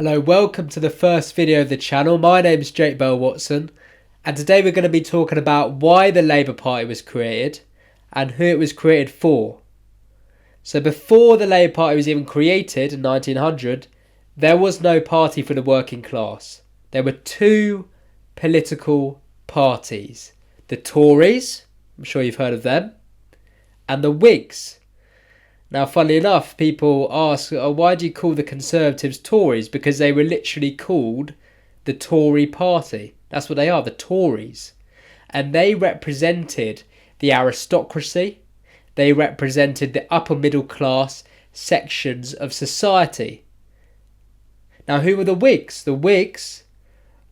Hello, welcome to the first video of the channel. My name is Jake Bell Watson, and today we're going to be talking about why the Labour Party was created and who it was created for. So before the Labour Party was even created in 1900, there was no party for the working class. There were two political parties: the Tories, I'm sure you've heard of them, and the Whigs. Now, funnily enough, people ask, why do you call the Conservatives Tories? Because they were literally called the Tory party. That's what they are, the Tories. And they represented the aristocracy. They represented the upper middle class sections of society. Now, who were the Whigs? The Whigs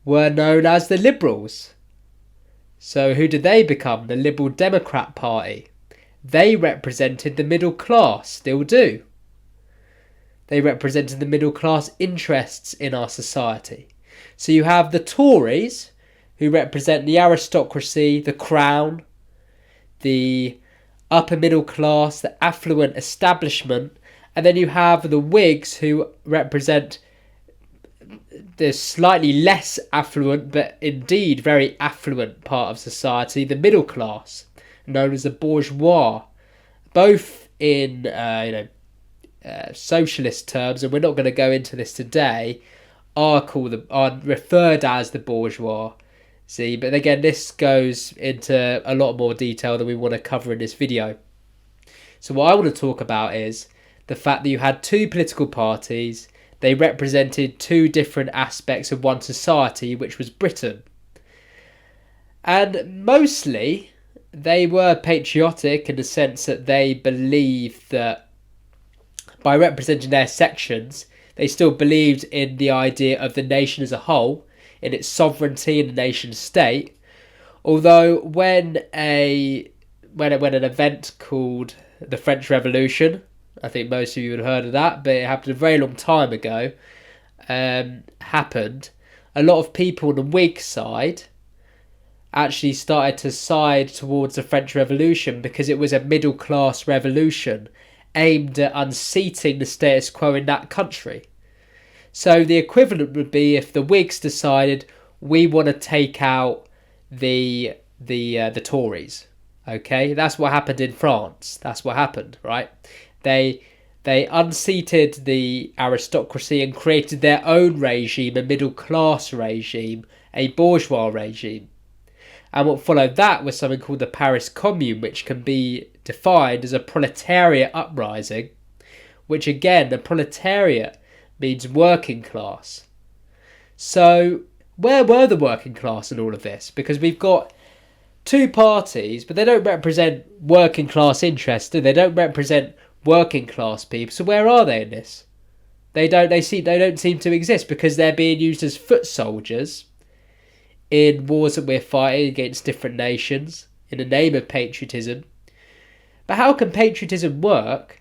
were known as the Liberals. So who did they become? The Liberal Democrat Party. They represented the middle class, still do. They represented the middle class interests in our society. So you have the Tories, who represent the aristocracy, the crown, the upper middle class, the affluent establishment, and then you have the Whigs, who represent the slightly less affluent, but indeed very affluent part of society, the middle class, known as the bourgeois, both in socialist terms, and we're not going to go into this today, are referred as the bourgeois. See, but again, this goes into a lot more detail than we want to cover in this video. So what I want to talk about is the fact that you had two political parties. They represented two different aspects of one society, which was Britain. And mostly they were patriotic in the sense that they believed that by representing their sections, they still believed in the idea of the nation as a whole, in its sovereignty in the nation state. Although when an event called the French Revolution, I think most of you would have heard of that, but it happened a very long time ago, happened, a lot of people on the Whig side actually started to side towards the French Revolution because it was a middle class revolution aimed at unseating the status quo in that country. So the equivalent would be if the Whigs decided we want to take out the Tories. Okay, that's what happened in France. That's what happened, right? They unseated the aristocracy and created their own regime, a middle class regime, a bourgeois regime. And what followed that was something called the Paris Commune, which can be defined as a proletariat uprising, which again, the proletariat means working class. So where were the working class in all of this? Because we've got two parties, but they don't represent working class interests, do they? They don't represent working class people. So where are they in this? They don't seem to exist because they're being used as foot soldiers in wars that we're fighting against different nations in the name of patriotism. But how can patriotism work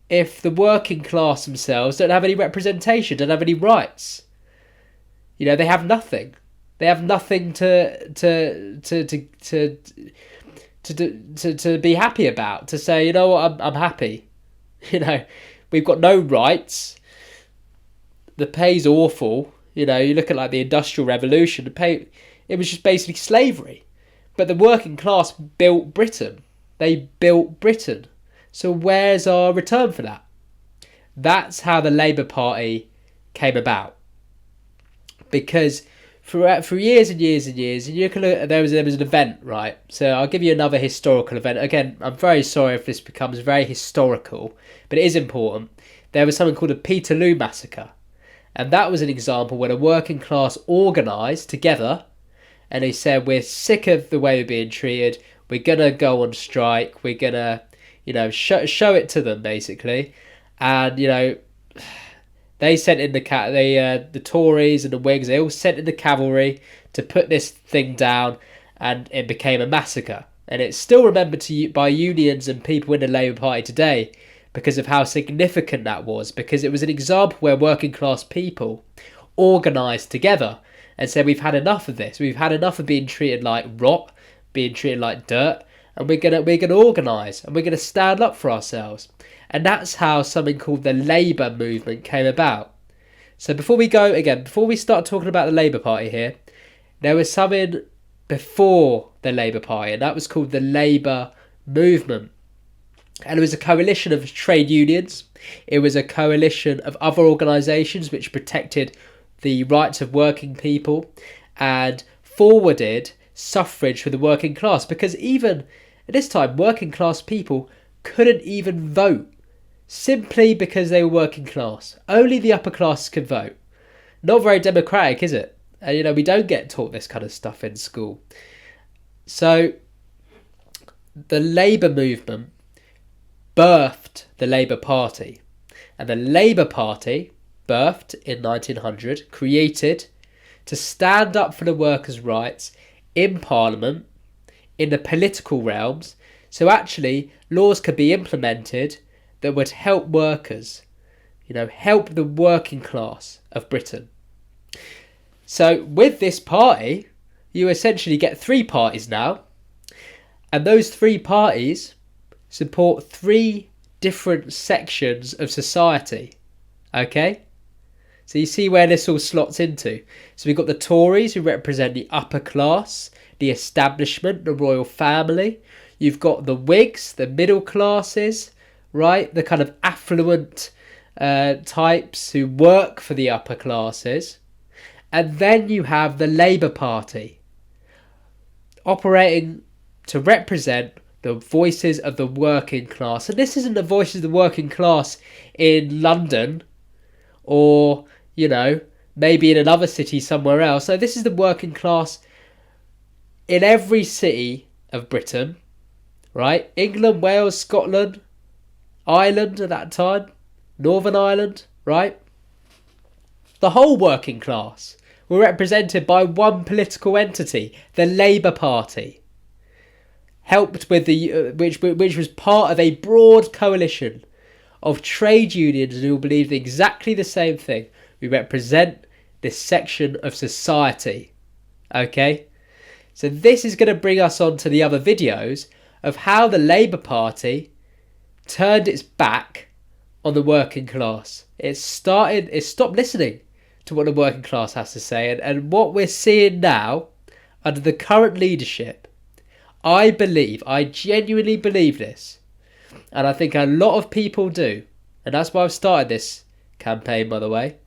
if the working class themselves don't have any representation, don't have any rights? You know, they have nothing. They have nothing to be happy about. To say, you know what, I'm happy. You know, we've got no rights. The pay's awful. You know, you look at like the Industrial Revolution, it was just basically slavery. But the working class built Britain. They built Britain. So where's our return for that? That's how the Labour Party came about. Because for years and years and years, and you can look, there was an event, right? So I'll give you another historical event. Again, I'm very sorry if this becomes very historical, but it is important. There was something called the Peterloo Massacre. And that was an example where the working class organised together and they said, we're sick of the way we're being treated. We're going to go on strike. We're going to, show it to them, basically. And, they sent in the Tories and the Whigs, they all sent in the cavalry to put this thing down, and it became a massacre. And it's still remembered by unions and people in the Labour Party today because of how significant that was, because it was an example where working class people organised together and said, we've had enough of this. We've had enough of being treated like rot, being treated like dirt, and we're gonna organise and we're gonna stand up for ourselves. And that's how something called the Labour movement came about. So before we start talking about the Labour Party here, there was something before the Labour Party, and that was called the Labour Movement. And it was a coalition of trade unions. It was a coalition of other organisations which protected the rights of working people and forwarded suffrage for the working class. Because even at this time, working class people couldn't even vote, simply because they were working class. Only the upper class could vote. Not very democratic, is it? And we don't get taught this kind of stuff in school. So the Labour movement birthed the Labour Party. And the Labour Party, birthed in 1900, created to stand up for the workers' rights in Parliament, in the political realms, so actually laws could be implemented that would help workers, help the working class of Britain. So with this party, you essentially get three parties now, and those three parties support three different sections of society. Okay? So you see where this all slots into. So we've got the Tories, who represent the upper class, the establishment, the royal family. You've got the Whigs, the middle classes, right? The kind of affluent types who work for the upper classes. And then you have the Labour Party, operating to represent the voices of the working class. And this isn't the voices of the working class in London or, maybe in another city somewhere else. So this is the working class in every city of Britain, right? England, Wales, Scotland, Ireland at that time, Northern Ireland, right? The whole working class were represented by one political entity, the Labour Party, helped with which was part of a broad coalition of trade unions who believed exactly the same thing. We represent this section of society. Okay? So this is going to bring us on to the other videos of how the Labour Party turned its back on the working class. It stopped listening to what the working class has to say. And what we're seeing now, under the current leadership, I genuinely believe this, and I think a lot of people do, and that's why I've started this campaign, by the way,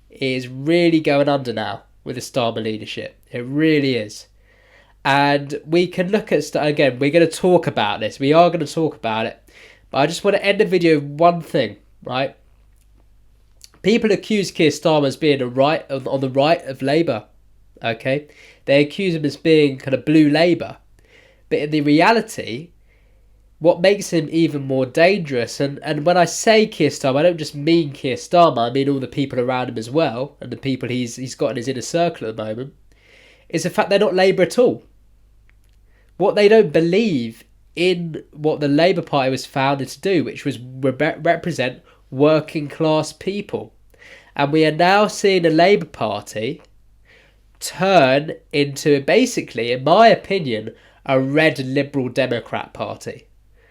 it is really going under now with the Starmer leadership. It really is. And we can look at, again, we're going to talk about this. We are going to talk about it. But I just want to end the video with one thing, right? People accuse Kier Starmer as being on the right of Labour. Okay? They accuse him as being kind of blue Labour. But in the reality, what makes him even more dangerous, and when I say Kier Starmer, I don't just mean Kier Starmer, I mean all the people around him as well, and the people he's got in his inner circle at the moment, is the fact they're not Labour at all. What they don't believe in what the Labour Party was founded to do, which was represent working class people. And we are now seeing the Labour Party turn into, basically, in my opinion, a red Liberal Democrat party.